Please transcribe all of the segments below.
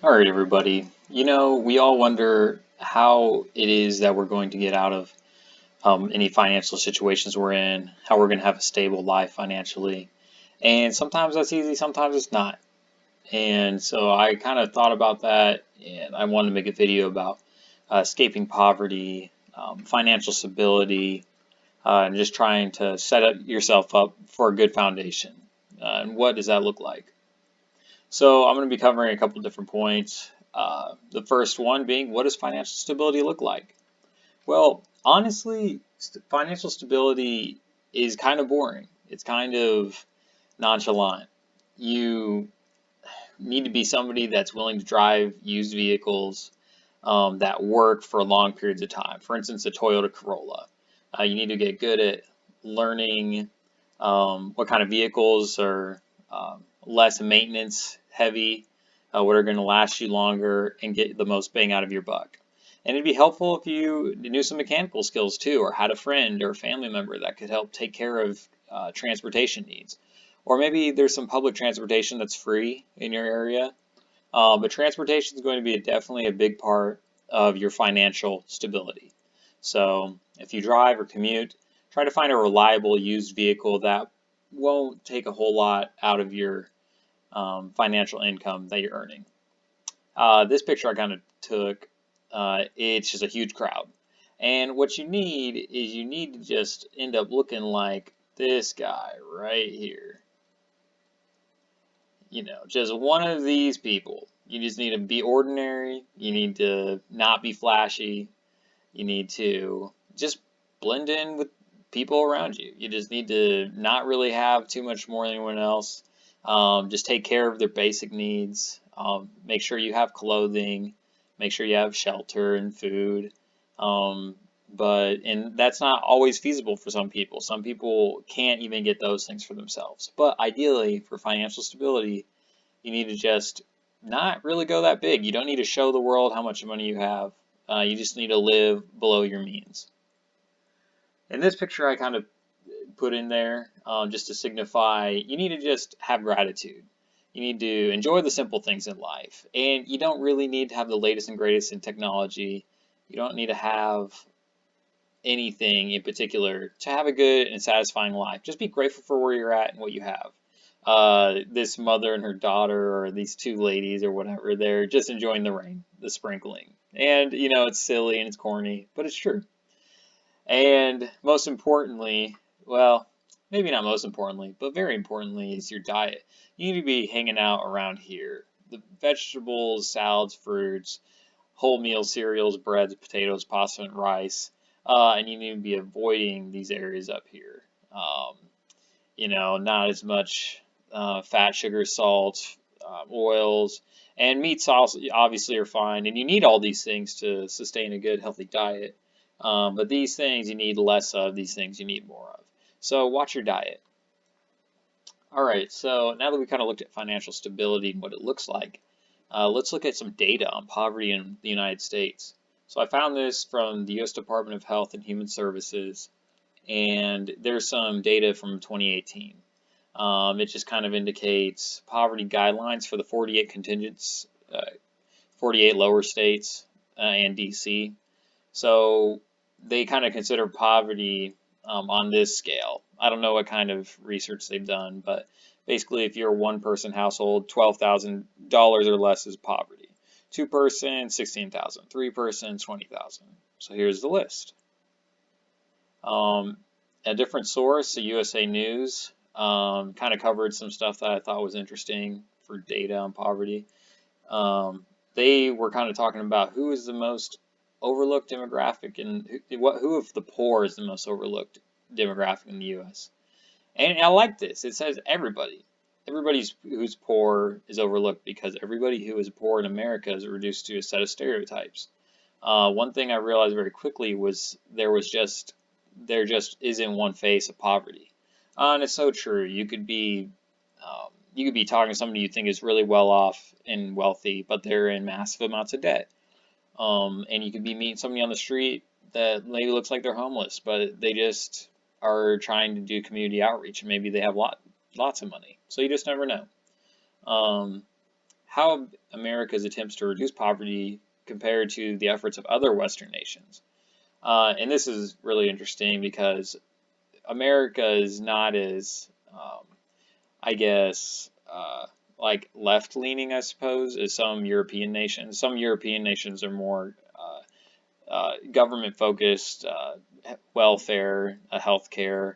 All right, everybody. We all wonder how it is that we're going to get out of any financial situations we're in, how we're going to have a stable life financially. And sometimes that's easy, sometimes it's not. And so I kind of thought about that, and I wanted to make a video about escaping poverty, financial stability, and just trying to set yourself up for a good foundation. And what does that look like? So I'm going to be covering a couple of different points. The first one being, what does financial stability look like? Well, honestly, financial stability is kind of boring. It's kind of nonchalant. You need to be somebody that's willing to drive used vehicles that work for long periods of time. For instance, a Toyota Corolla. You need to get good at learning what kind of vehicles are less maintenance heavy, what are going to last you longer and get the most bang out of your buck. And it'd be helpful if you knew some mechanical skills too, or had a friend or a family member that could help take care of transportation needs. Or maybe there's some public transportation that's free in your area. But transportation is going to be definitely a big part of your financial stability. So if you drive or commute, try to find a reliable used vehicle that won't take a whole lot out of your financial income that you're earning. This picture I kind of took, it's just a huge crowd. And what you need is you need to just end up looking like this guy right here. Just one of these people. You just need to be ordinary. You need to not be flashy. You need to just blend in with people around you. You just need to not really have too much more than anyone else. Just take care of their basic needs. Make sure you have clothing. Make sure you have shelter and food. Um, and that's not always feasible for some people. Some people can't even get those things for themselves. But ideally, for financial stability, you need to just not really go that big. You don't need to show the world how much money you have. You just need to live below your means. And this picture I kind of put in there just to signify you need to just have gratitude. You need to enjoy the simple things in life. And you don't really need to have the latest and greatest in technology. You don't need to have anything in particular to have a good and satisfying life. Just be grateful for where you're at and what you have. This mother and her daughter, or these two ladies, or whatever, they're just enjoying the rain, the sprinkling. And, it's silly and it's corny, but it's true. And most importantly, well, maybe not most importantly, but very importantly, is your diet. You need to be hanging out around here. The vegetables, salads, fruits, whole meal cereals, breads, potatoes, pasta, and rice. And you need to be avoiding these areas up here. Not as much fat, sugar, salt, oils, and meats also obviously are fine. And you need all these things to sustain a good, healthy diet. But these things you need less of, these things you need more of. So watch your diet. All right, so now that we kind of looked at financial stability and what it looks like, let's look at some data on poverty in the United States. So I found this from the U.S. Department of Health and Human Services, and there's some data from 2018. It just kind of indicates poverty guidelines for the 48 contingents, 48 lower states, and DC. So they kind of consider poverty on this scale. I don't know what kind of research they've done, but basically, if you're a one-person household, $12,000 or less is poverty. Two-person, $16,000. Three-person, $20,000. So here's the list. A different source, the USA News, kind of covered some stuff that I thought was interesting for data on poverty. They were kind of talking about who is the most overlooked demographic and who of the poor is the most overlooked demographic in the U.S. And I like this. It says everybody. Everybody who's poor is overlooked because everybody who is poor in America is reduced to a set of stereotypes. One thing I realized very quickly was there just isn't one face of poverty, and it's so true. You could be talking to somebody you think is really well off and wealthy, but they're in massive amounts of debt. And you could be meeting somebody on the street that maybe looks like they're homeless, but they just are trying to do community outreach, and maybe they have lots of money. So you just never know. how America's attempts to reduce poverty compared to the efforts of other Western nations. And this is really interesting because America is not as, I guess, like left leaning, I suppose, as some European nations. Some European nations are more government focused, welfare, healthcare.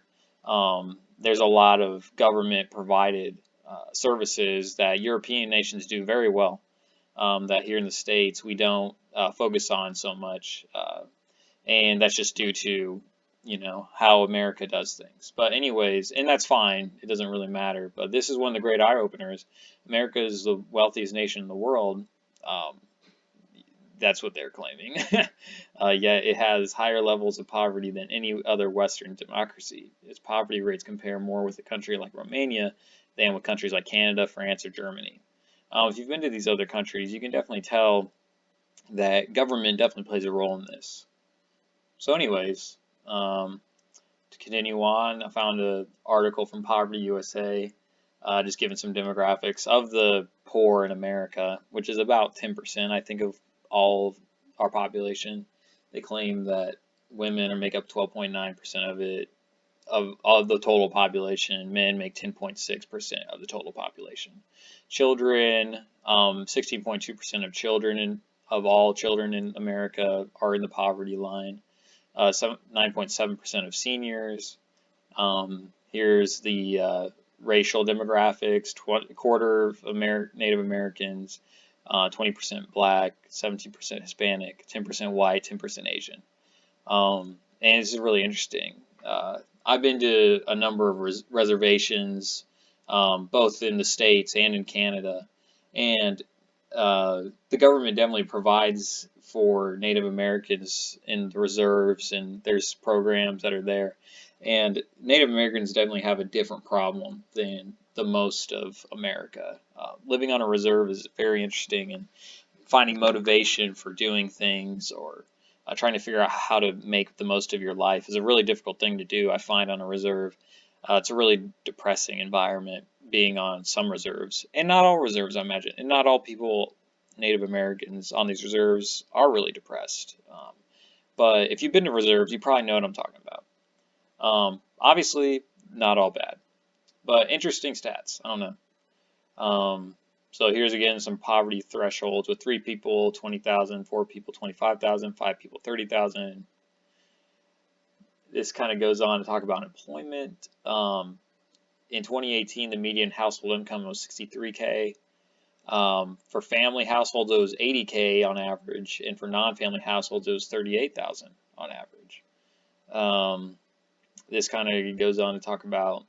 There's a lot of government provided services that European nations do very well, that here in the States we don't focus on so much. And that's just due to, how America does things. But anyways, and that's fine. It doesn't really matter. But this is one of the great eye openers. America is the wealthiest nation in the world. Um, that's what they're claiming. Yet it has higher levels of poverty than any other Western democracy. Its poverty rates compare more with a country like Romania than with countries like Canada, France, or Germany. If you've been to these other countries, you can definitely tell that government definitely plays a role in this. So anyways, to continue on, I found an article from Poverty USA, just giving some demographics of the poor in America, which is about 10%, I think, of all of our population. They claim that women make up 12.9% of it, of the total population. Men make 10.6% of the total population. Children, 16.2% of children of all children in America are in the poverty line. 9.7% of seniors. Here's the racial demographics: quarter of Native Americans, 20% Black, 17% Hispanic, 10% White, 10% Asian. And this is really interesting. I've been to a number of reservations, both in the States and in Canada, and the government definitely provides for Native Americans in the reserves, and there's programs that are there. And Native Americans definitely have a different problem than the most of America. Living on a reserve is very interesting, and finding motivation for doing things, or trying to figure out how to make the most of your life is a really difficult thing to do, I find, on a reserve. It's a really depressing environment being on some reserves, and not all reserves, I imagine, and not all people, Native Americans on these reserves, are really depressed. But if you've been to reserves, you probably know what I'm talking about. Obviously, not all bad, but interesting stats. I don't know. So here's again some poverty thresholds: with 3 people, 20,000; 4 people, 25,000; 5 people, 30,000. This kind of goes on to talk about employment. In 2018, the median household income was 63K. For family households, it was 80K on average, and for non-family households, it was 38,000 on average. This kind of goes on to talk about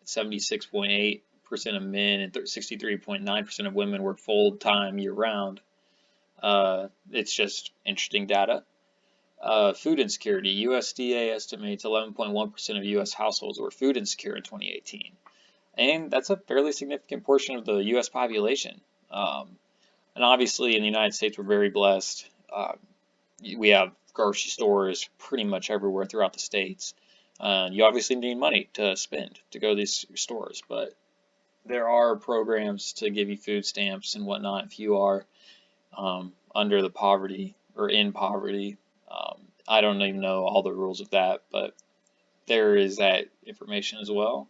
76.8% of men and 63.9% of women work full-time year-round. It's just interesting data. Food insecurity. USDA estimates 11.1% of U.S. households were food insecure in 2018. And that's a fairly significant portion of the U.S. population. And obviously in the United States, we're very blessed. We have grocery stores pretty much everywhere throughout the states. You obviously need money to spend to go to these stores, but there are programs to give you food stamps and whatnot if you are under the poverty or in poverty. I don't even know all the rules of that, but there is that information as well.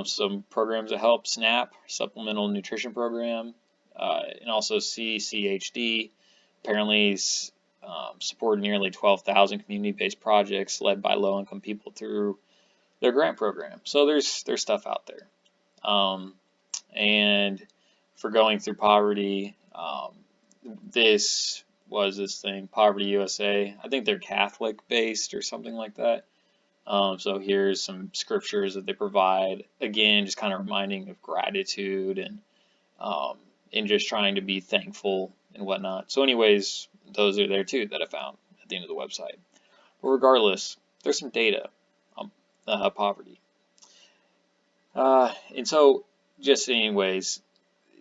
Some programs that help: SNAP, Supplemental Nutrition Program, and also CCHD. Apparently support nearly 12,000 community-based projects led by low-income people through their grant program. So there's stuff out there. And for going through poverty, this was this thing, Poverty USA. I think they're Catholic-based or something like that. So here's some scriptures that they provide. Again, just kind of reminding of gratitude and just trying to be thankful and whatnot. So anyways, those are there too that I found at the end of the website. But regardless, there's some data on poverty. And so just anyways,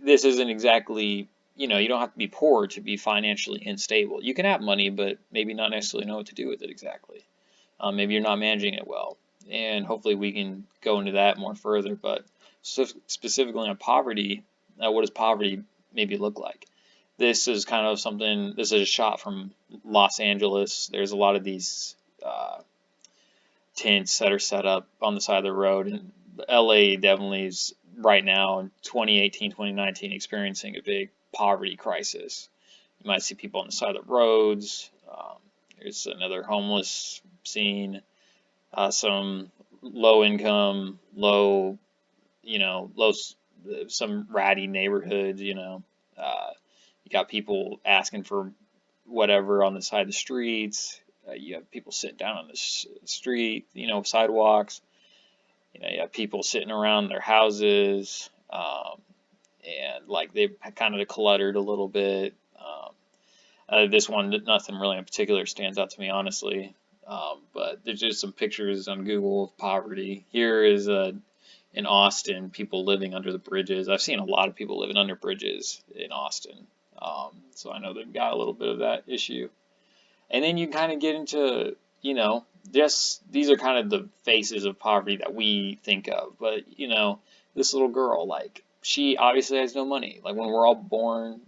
this isn't exactly, you don't have to be poor to be financially unstable. You can have money, but maybe not necessarily know what to do with it exactly. Maybe you're not managing it well, and hopefully we can go into that more further. But specifically on poverty, what does poverty maybe look like? This is kind of something. This is a shot from Los Angeles. There's a lot of these tents that are set up on the side of the road, and LA definitely is right now in 2018, 2019 experiencing a big poverty crisis. You might see people on the side of the roads. There's another homeless scene. Some low income, low, low, some ratty neighborhoods. You got people asking for whatever on the side of the streets. You have people sitting down on the street, sidewalks. You have people sitting around their houses, and like they've kind of cluttered a little bit. This one, nothing really in particular stands out to me, honestly. But there's just some pictures on Google of poverty. Here is in Austin, people living under the bridges. I've seen a lot of people living under bridges in Austin. So I know they've got a little bit of that issue. And then you kind of get into, just these are kind of the faces of poverty that we think of. But, this little girl, like, she obviously has no money. Like, when we're all born,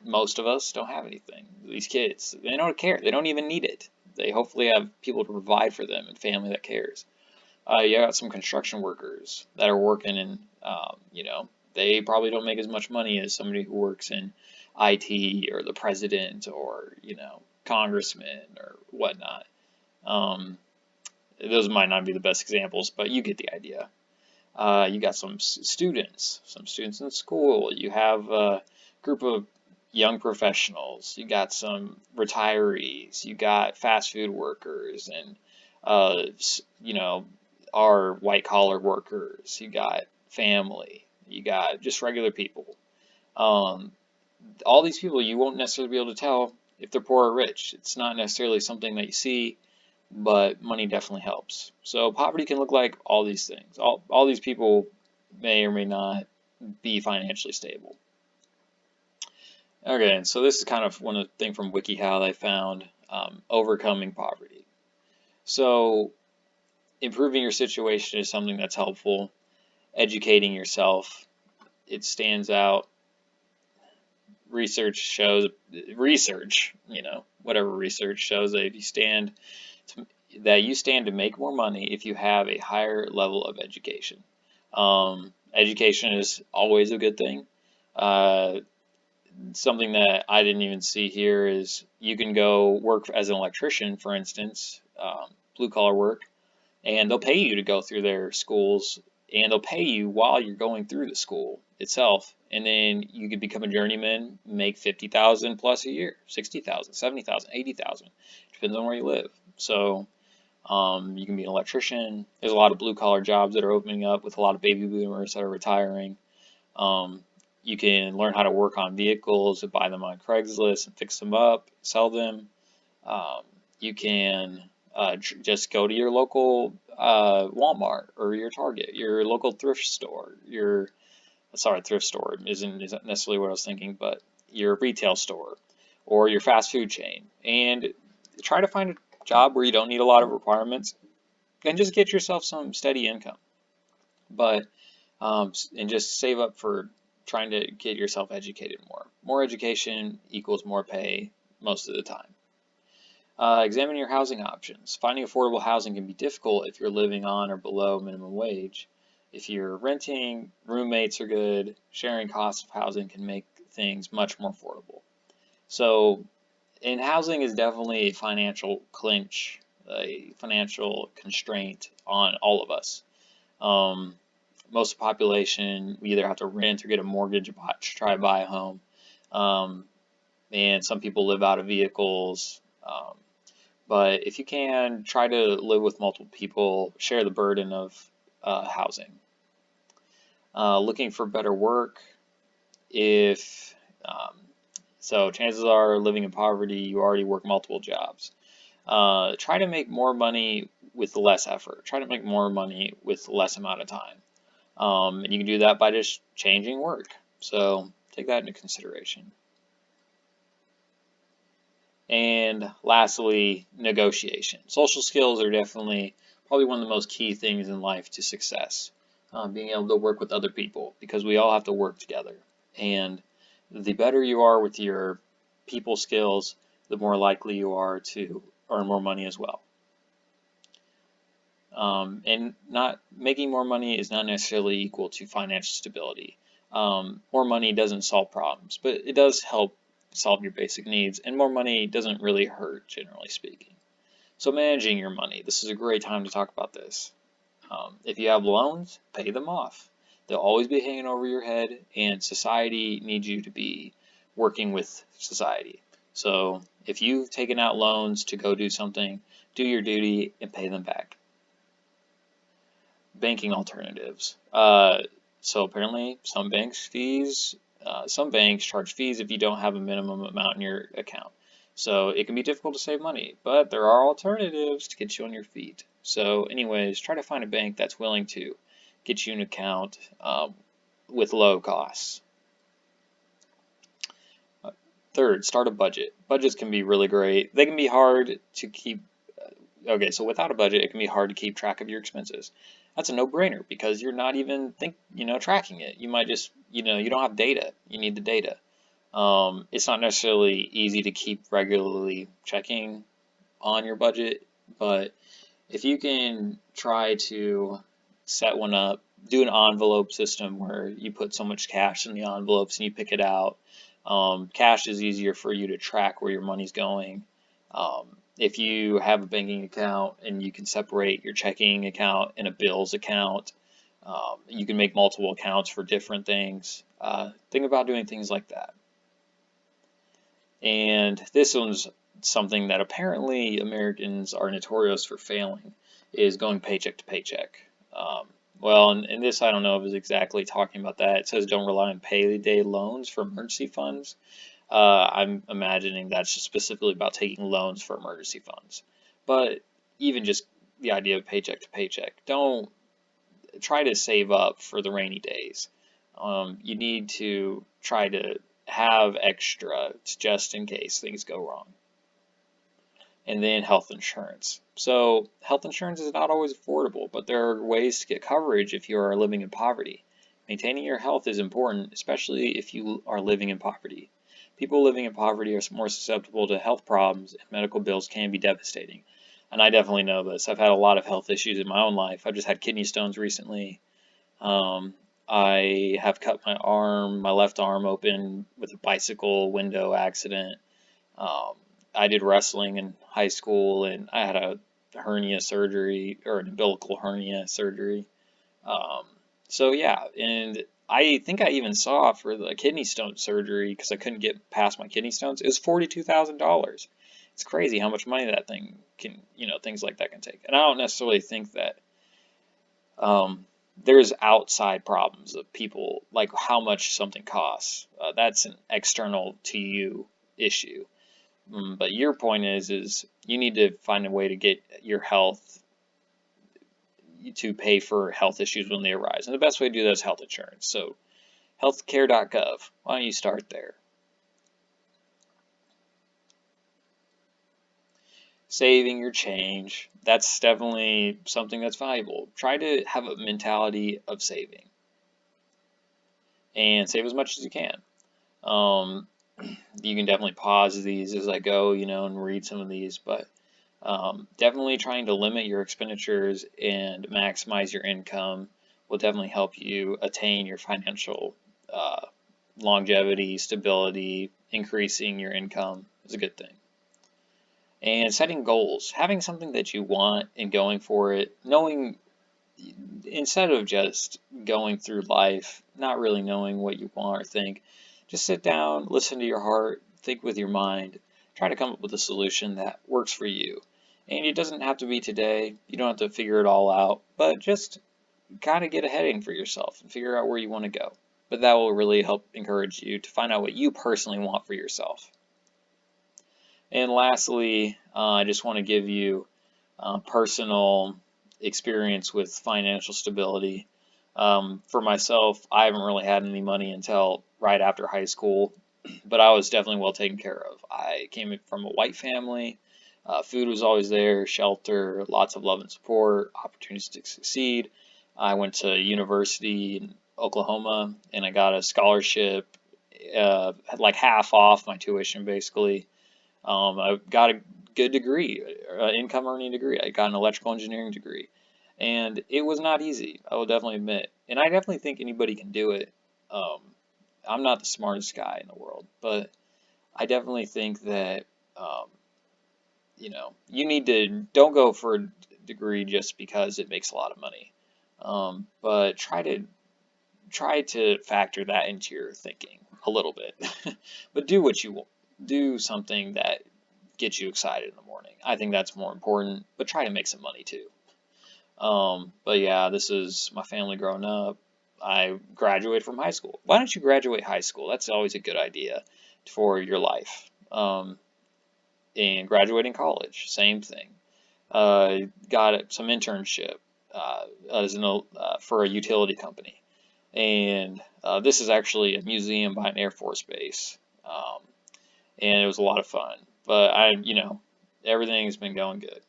most of us don't have anything. These kids, they don't care. They don't even need it. They hopefully have people to provide for them and family that cares. You got some construction workers that are working and, they probably don't make as much money as somebody who works in IT or the president or, congressman or whatnot. Those might not be the best examples, but you get the idea. You got some students in school. You have a group of young professionals. You got some retirees. You got fast food workers and, our white collar workers. You got family. You got just regular people. All these people, you won't necessarily be able to tell if they're poor or rich. It's not necessarily something that you see, but money definitely helps. So poverty can look like all these things. All these people may or may not be financially stable. Okay, and so this is kind of one thing from WikiHow that I found, overcoming poverty. So improving your situation is something that's helpful. Educating yourself, it stands out. Research shows, whatever research shows that you stand to make more money if you have a higher level of education. Education is always a good thing. Something that I didn't even see here is you can go work as an electrician, for instance, blue collar work, and they'll pay you to go through their schools, and they'll pay you while you're going through the school itself, and then you could become a journeyman, make 50,000 plus a year, 60,000, 70,000, 80,000, depends on where you live. So you can be an electrician. There's a lot of blue collar jobs that are opening up with a lot of baby boomers that are retiring. You can learn how to work on vehicles, buy them on Craigslist and fix them up, sell them. You can just go to your local Walmart or your Target, your local thrift store, thrift store isn't necessarily what I was thinking, but your retail store or your fast food chain, and try to find a job where you don't need a lot of requirements and just get yourself some steady income. But and just save up for trying to get yourself educated more. More education equals more pay most of the time. Examine your housing options. Finding affordable housing can be difficult if you're living on or below minimum wage. If you're renting, roommates are good. Sharing costs of housing can make things much more affordable. So, and housing is definitely a financial clinch, a financial constraint on all of us. Most of the population, we either have to rent or get a mortgage to try to buy a home. And some people live out of vehicles. But if you can, try to live with multiple people, share the burden of housing. Looking for better work. So chances are, living in poverty, you already work multiple jobs. Try to make more money with less effort. Try to make more money with less amount of time. And you can do that by just changing work. So take that into consideration. And lastly, negotiation. Social skills are definitely probably one of the most key things in life to success. being able to work with other people, because we all have to work together. And the better you are with your people skills, the more likely you are to earn more money as well. And not making more money is not necessarily equal to financial stability. More money doesn't solve problems, but it does help solve your basic needs, and more money doesn't really hurt, generally speaking. So managing your money, this is a great time to talk about this. If you have loans, pay them off. They'll always be hanging over your head, and society needs you to be working with society. So if you've taken out loans to go do something, do your duty and pay them back. Banking alternatives. So apparently some banks charge fees if you don't have a minimum amount in your account. So it can be difficult to save money, but there are alternatives to get you on your feet. So anyways, try to find a bank that's willing to get you an account with low costs. Third, start a budget. Budgets can be really great. They can be hard to keep. Okay, so without a budget, it can be hard to keep track of your expenses. That's a no-brainer because you're not even tracking it. You might just, you don't have data. You need the data. It's not necessarily easy to keep regularly checking on your budget, but if you can try to set one up, do an envelope system where you put so much cash in the envelopes and you pick it out. Cash is easier for you to track where your money's going. If you have a banking account and you can separate your checking account and a bills account, you can make multiple accounts for different things. Think about doing things like that. And this one's something that apparently Americans are notorious for failing, is going paycheck to paycheck. Well, and this I don't know if it's exactly talking about that. It says don't rely on payday loans for emergency funds. I'm imagining that's just specifically about taking loans for emergency funds. But even just the idea of paycheck to paycheck, don't try to save up for the rainy days. You need to try to have extra just in case things go wrong. And then health insurance. So health insurance is not always affordable, but there are ways to get coverage if you are living in poverty. Maintaining your health is important, especially if you are living in poverty. People living in poverty are more susceptible to health problems, and medical bills can be devastating. And I definitely know this. I've had a lot of health issues in my own life. I've just had kidney stones recently. I have cut my left arm open with a bicycle window accident. I did wrestling in high school, and I had a hernia surgery, or an umbilical hernia surgery. So yeah, and I think I even saw for the kidney stone surgery, because I couldn't get past my kidney stones, it was $42,000. It's crazy how much money that thing can, things like that can take. And I don't necessarily think that there's outside problems of people, like how much something costs. That's an external to you issue. But your point is you need to find a way to get your health to pay for health issues when they arise. And the best way to do that is health insurance. So healthcare.gov, why don't you start there? Saving your change, that's definitely something that's valuable. Try to have a mentality of saving and save as much as you can. You can definitely pause these as I go, and read some of these, but definitely trying to limit your expenditures and maximize your income will definitely help you attain your financial longevity, stability. Increasing your income is a good thing. And setting goals, having something that you want and going for it, knowing, instead of just going through life not really knowing what you want or think, just sit down, listen to your heart, think with your mind, try to come up with a solution that works for you. And it doesn't have to be today, you don't have to figure it all out, but just kind of get a heading for yourself and figure out where you want to go. But that will really help encourage you to find out what you personally want for yourself. And lastly, I just want to give you personal experience with financial stability. For myself, I haven't really had any money until right after high school, but I was definitely well taken care of. I came from a white family. Food was always there, shelter, lots of love and support, opportunities to succeed. I went to university in Oklahoma and I got a scholarship, like half off my tuition basically. I got a good degree, income earning degree. I got an electrical engineering degree, and it was not easy. I will definitely admit, and I definitely think anybody can do it. Um, I'm not the smartest guy in the world, but I definitely think that um, you need to don't go for a degree just because it makes a lot of money, but try to factor that into your thinking a little bit. But do what you want. Do something that gets you excited in the morning. I think that's more important, but try to make some money too. But yeah, this is my family growing up. I graduated from high school. Why don't you graduate high school? That's always a good idea for your life. And graduating college, same thing. Got some internship for a utility company, and this is actually a museum by an Air Force base, and it was a lot of fun. But everything's been going good.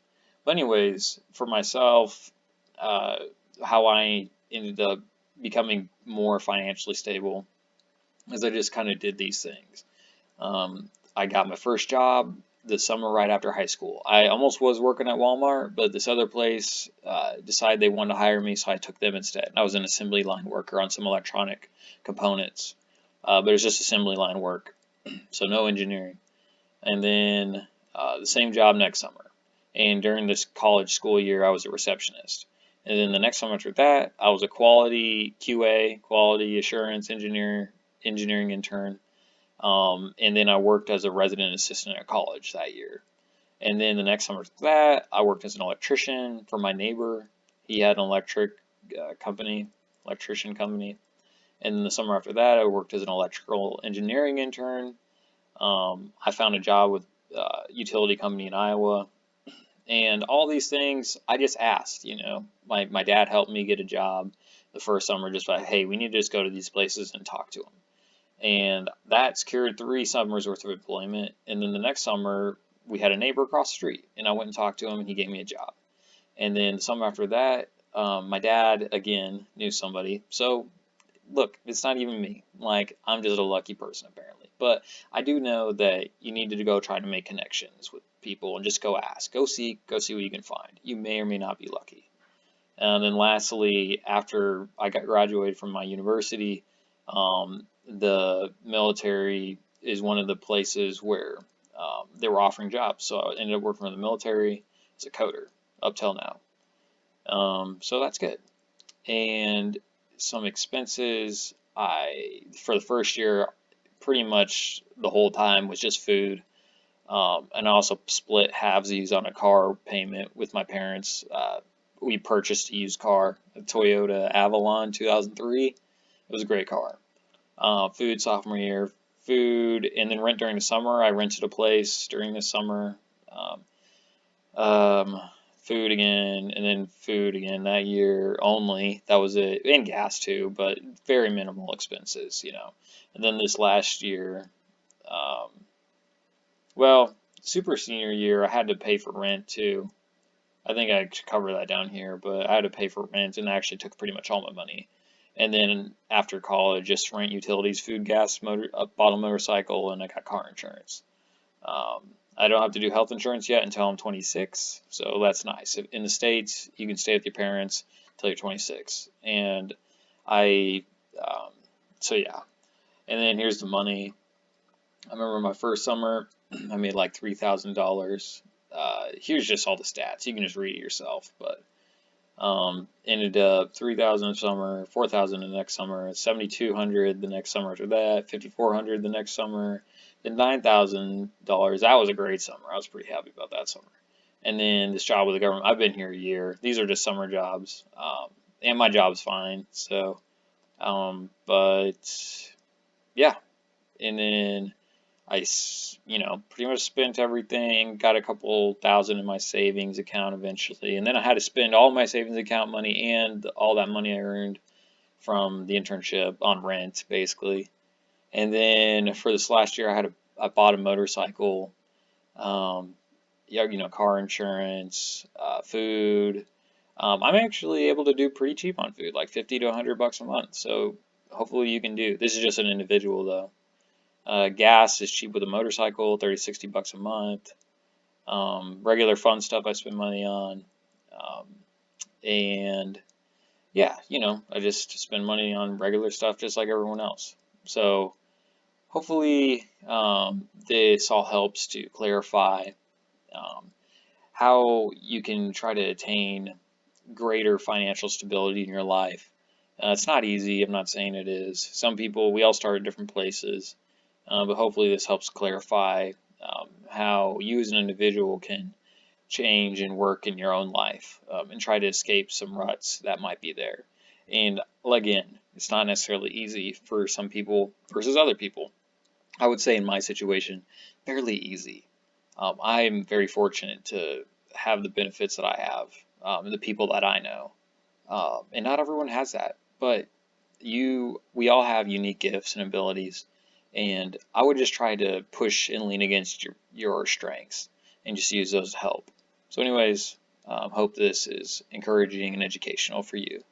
But anyways, for myself, uh, how I ended up becoming more financially stable is I just kind of did these things. I got my first job the summer right after high school. I almost was working at Walmart, but this other place decided they wanted to hire me, so I took them instead. I was an assembly line worker on some electronic components, but it was just assembly line work, so no engineering. And then the same job next summer. And during this college school year, I was a receptionist. And then the next summer after that, I was a quality QA, quality assurance engineering intern. And then I worked as a resident assistant at college that year. And then the next summer after that, I worked as an electrician for my neighbor. He had an electrician company. And then the summer after that, I worked as an electrical engineering intern. I found a job with a utility company in Iowa. And all these things, I just asked, My dad helped me get a job the first summer, just like, hey, we need to just go to these places and talk to them. And that secured 3 summers worth of employment. And then the next summer, we had a neighbor across the street, and I went and talked to him, and he gave me a job. And then the summer after that, my dad again knew somebody. So look, it's not even me. Like, I'm just a lucky person apparently. But I do know that you need to go try to make connections with people and just go ask, go seek, go see what you can find. You may or may not be lucky. And then lastly, after I got graduated from my university, the military is one of the places where they were offering jobs. So I ended up working for the military as a coder up till now. So that's good. And some expenses, for the first year, pretty much the whole time was just food. And I also split halvesies on a car payment with my parents. We purchased a used car, a Toyota Avalon 2003. It was a great car. Food sophomore year, food, and then rent during the summer. I rented a place during the summer. Um, um, Food again, and then food again that year only. That was it, and gas too, but very minimal expenses. And then this last year, um, well, super senior year, I had to pay for rent too. I think I should cover that down here, but I had to pay for rent, and I actually took pretty much all my money. And then after college, just rent, utilities, food, gas, bought a motorcycle, and I got car insurance. I don't have to do health insurance yet until I'm 26, so that's nice. In the States, you can stay with your parents until you're 26. And I, so yeah. And then here's the money. I remember my first summer, I made like $3,000. Here's just all the stats. You can just read it yourself, but ended up 3,000 a summer, 4,000 the next summer, 7,200 the next summer after that, 5,400 the next summer, then $9,000. That was a great summer. I was pretty happy about that summer. And then this job with the government. I've been here a year. These are just summer jobs, and my job's fine. So, but yeah, and then pretty much spent everything, got a couple thousand in my savings account eventually, and then I had to spend all my savings account money and all that money I earned from the internship on rent, basically. And then for this last year, I bought a motorcycle, yeah, car insurance, food. I'm actually able to do pretty cheap on food, like 50 to 100 bucks a month. So hopefully you can do. This is just an individual though. Gas is cheap with a motorcycle, 30, 60 bucks a month. Regular fun stuff I spend money on. Um, and yeah, I just spend money on regular stuff just like everyone else. So hopefully this all helps to clarify um, how you can try to attain greater financial stability in your life. It's not easy. I'm not saying it is. Some people, we all start at different places, but hopefully this helps clarify how you as an individual can change and work in your own life and try to escape some ruts that might be there. And again, it's not necessarily easy for some people versus other people. I would say in my situation, fairly easy. I'm very fortunate to have the benefits that I have and the people that I know. And not everyone has that, but we all have unique gifts and abilities. And I would just try to push and lean against your strengths and just use those to help. So anyways, hope this is encouraging and educational for you.